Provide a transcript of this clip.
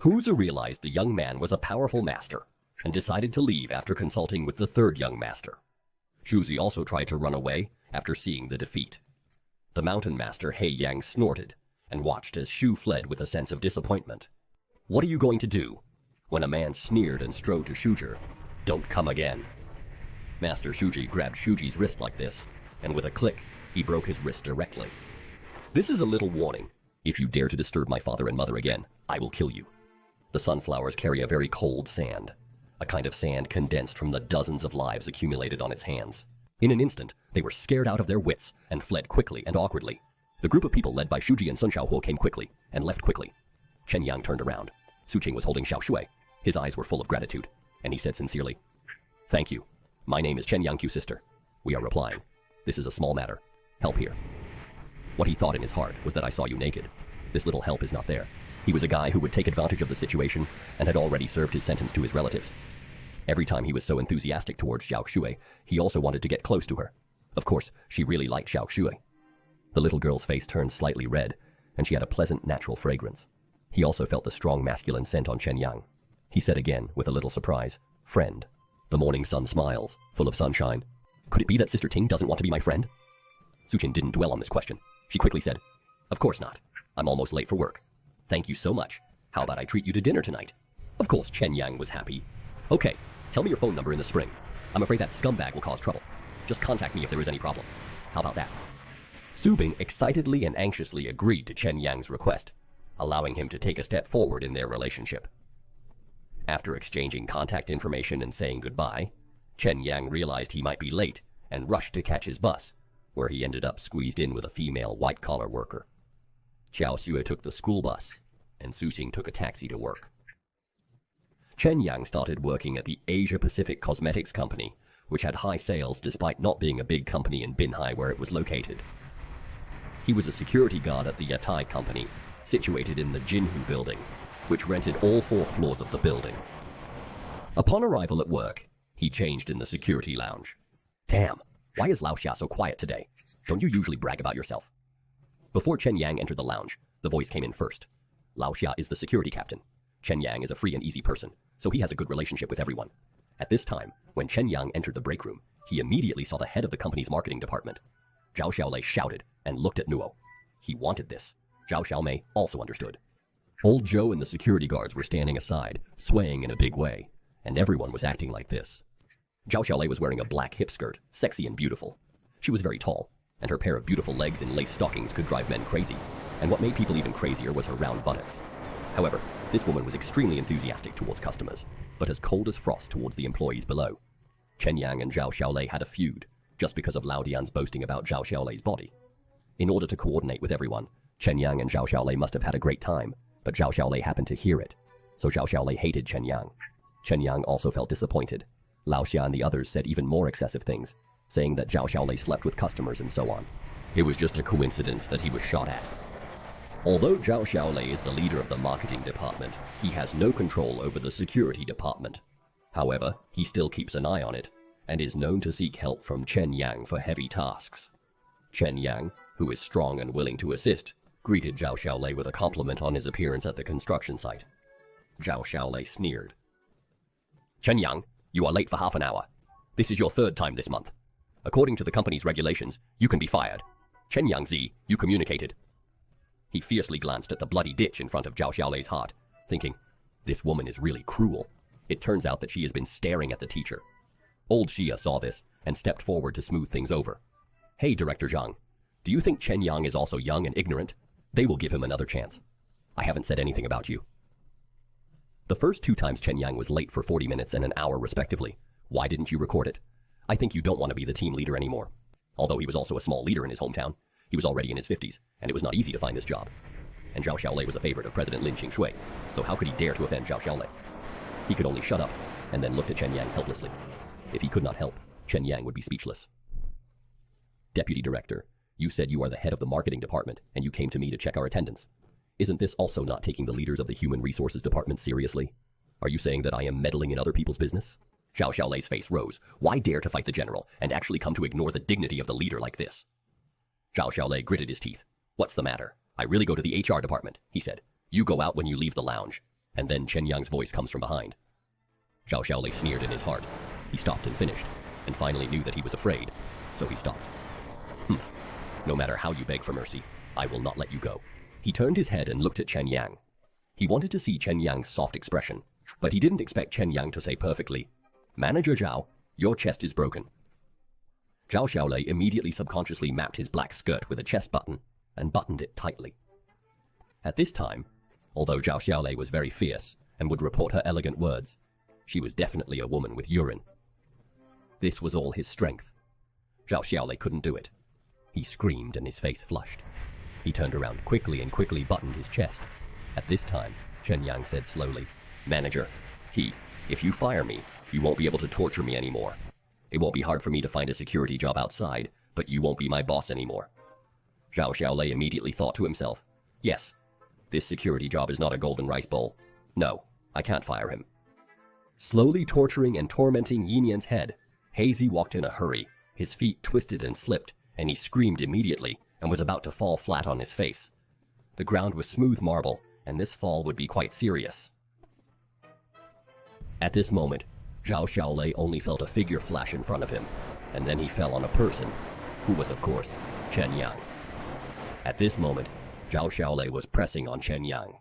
Huzi realized the young man was a powerful master and decided to leave after consulting with the third young master. Huzi also tried to run away after seeing the defeat. The mountain master He Yang snorted and watched as Shu fled with a sense of disappointment. What are you going to do? When a man sneered and strode to Shuji, don't come again. Master Shuji grabbed Shuji's wrist like this, and with a click, he broke his wrist directly. This is a little warning. If you dare to disturb my father and mother again, I will kill you. The sunflowers carry a very cold sand, a kind of sand condensed from the dozens of lives accumulated on its hands. In an instant, they were scared out of their wits and fled quickly and awkwardly. The group of people led by Shuji and Sun Xiaohuo came quickly and left quickly. Chen Yang turned around. Su Qing was holding Xiao Shui. His eyes were full of gratitude, and he said sincerely, "Thank you. My name is Chen Yang Q sister. We are replying. This is a small matter. Help here." What he thought in his heart was that I saw you naked. This little help is not there. He was a guy who would take advantage of the situation and had already served his sentence to his relatives. Every time he was so enthusiastic towards Xiao Shui, he also wanted to get close to her. Of course, she really liked Xiao Shui. The little girl's face turned slightly red, and she had a pleasant, natural fragrance. He also felt the strong masculine scent on Chen Yang. He said again, with a little surprise, "Friend." The morning sun smiles, full of sunshine. Could it be that Sister Ting doesn't want to be my friend? Su Qing didn't dwell on this question. She quickly said, "Of course not. I'm almost late for work. Thank you so much. How about I treat you to dinner tonight?" Of course, Chen Yang was happy. "Okay, tell me your phone number in the spring. I'm afraid that scumbag will cause trouble. Just contact me if there is any problem. How about that?" Su Bing excitedly and anxiously agreed to Chen Yang's request, allowing him to take a step forward in their relationship. After exchanging contact information and saying goodbye, Chen Yang realized he might be late and rushed to catch his bus, where he ended up squeezed in with a female white-collar worker. Xiao Xue took the school bus, and Su Xing took a taxi to work. Chen Yang started working at the Asia-Pacific Cosmetics Company, which had high sales despite not being a big company in Binhai where it was located. He was a security guard at the Yatai Company, situated in the Jinhu building, which rented all 4 floors of the building. Upon arrival at work, he changed in the security lounge. "Damn, why is Lao Xia so quiet today? Don't you usually brag about yourself?" Before Chen Yang entered the lounge, the voice came in first. Lao Xia is the security captain. Chen Yang is a free and easy person, so he has a good relationship with everyone. At this time, when Chen Yang entered the break room, he immediately saw the head of the company's marketing department. Zhao Xiaolei shouted and looked at Nuo. He wanted this. Zhao Xiaomei also understood. Old Zhou and the security guards were standing aside, swaying in a big way, and everyone was acting like this. Zhao Xiaolei was wearing a black hip skirt, sexy and beautiful. She was very tall, and her pair of beautiful legs in lace stockings could drive men crazy, and what made people even crazier was her round buttocks. However, this woman was extremely enthusiastic towards customers, but as cold as frost towards the employees below. Chen Yang and Zhao Xiaolei had a feud, just because of Lao Dian's boasting about Zhao Xiaolei's body. In order to coordinate with everyone, Chen Yang and Zhao Xiaolei must have had a great time, but Zhao Xiaolei happened to hear it, so Zhao Xiaolei hated Chen Yang. Chen Yang also felt disappointed. Lao Xia and the others said even more excessive things, saying that Zhao Xiaolei slept with customers and so on. It was just a coincidence that he was shot at. Although Zhao Xiaolei is the leader of the marketing department, he has no control over the security department. However, he still keeps an eye on it, and is known to seek help from Chen Yang for heavy tasks. Chen Yang, who is strong and willing to assist, greeted Zhao Xiaolei with a compliment on his appearance at the construction site. Zhao Xiaolei sneered. "Chen Yang, you are late for half an hour. This is your 3rd time this month. According to the company's regulations, you can be fired. Chen Yang Zi, you communicated." He fiercely glanced at the bloody ditch in front of Zhao Xiaolei's heart, thinking, "This woman is really cruel." It turns out that she has been staring at the teacher. Old Xia saw this and stepped forward to smooth things over. "Hey, Director Zhang, do you think Chen Yang is also young and ignorant? They will give him another chance. I haven't said anything about you." The first 2 times Chen Yang was late for 40 minutes and an hour respectively. Why didn't you record it? I think you don't want to be the team leader anymore. Although he was also a small leader in his hometown, he was already in his 50s, and it was not easy to find this job. And Zhao Xiaolei was a favorite of President Lin Qingshui, so how could he dare to offend Zhao Xiaolei? He could only shut up, and then looked at Chen Yang helplessly. If he could not help, Chen Yang would be speechless. "Deputy Director, you said you are the head of the marketing department, and you came to me to check our attendance. Isn't this also not taking the leaders of the human resources department seriously? Are you saying that I am meddling in other people's business?" Zhao Xiaolei's face rose. Why dare to fight the general, and actually come to ignore the dignity of the leader like this? Zhao Xiaolei gritted his teeth. "What's the matter? I really go to the HR department," he said. "You go out when you leave the lounge. And then Chen Yang's voice comes from behind. Zhao Xiaolei sneered in his heart. He stopped and finished, and finally knew that he was afraid, so he stopped. Humph. No matter how you beg for mercy, I will not let you go. He turned his head and looked at Chen Yang. He wanted to see Chen Yang's soft expression, but he didn't expect Chen Yang to say perfectly, "Manager Zhao, your chest is broken." Zhao Xiaolei immediately subconsciously mapped his black skirt with a chest button and buttoned it tightly. At this time, although Zhao Xiaolei was very fierce and would report her elegant words, she was definitely a woman with urine. This was all his strength. Zhao Xiaolei couldn't do it. He screamed and his face flushed. He turned around quickly and quickly buttoned his chest. At this time, Chen Yang said slowly, "Manager, if you fire me, you won't be able to torture me anymore. It won't be hard for me to find a security job outside, but you won't be my boss anymore." Zhao Xiaolei immediately thought to himself, "Yes, this security job is not a golden rice bowl. No, I can't fire him." Slowly torturing and tormenting Yin Yan's head, Hazy walked in a hurry. His feet twisted and slipped, and he screamed immediately and was about to fall flat on his face. The ground was smooth marble, and this fall would be quite serious. At this moment, Zhao Xiaolei only felt a figure flash in front of him, and then he fell on a person, who was of course Chen Yang. At this moment, Zhao Xiaolei was pressing on Chen Yang.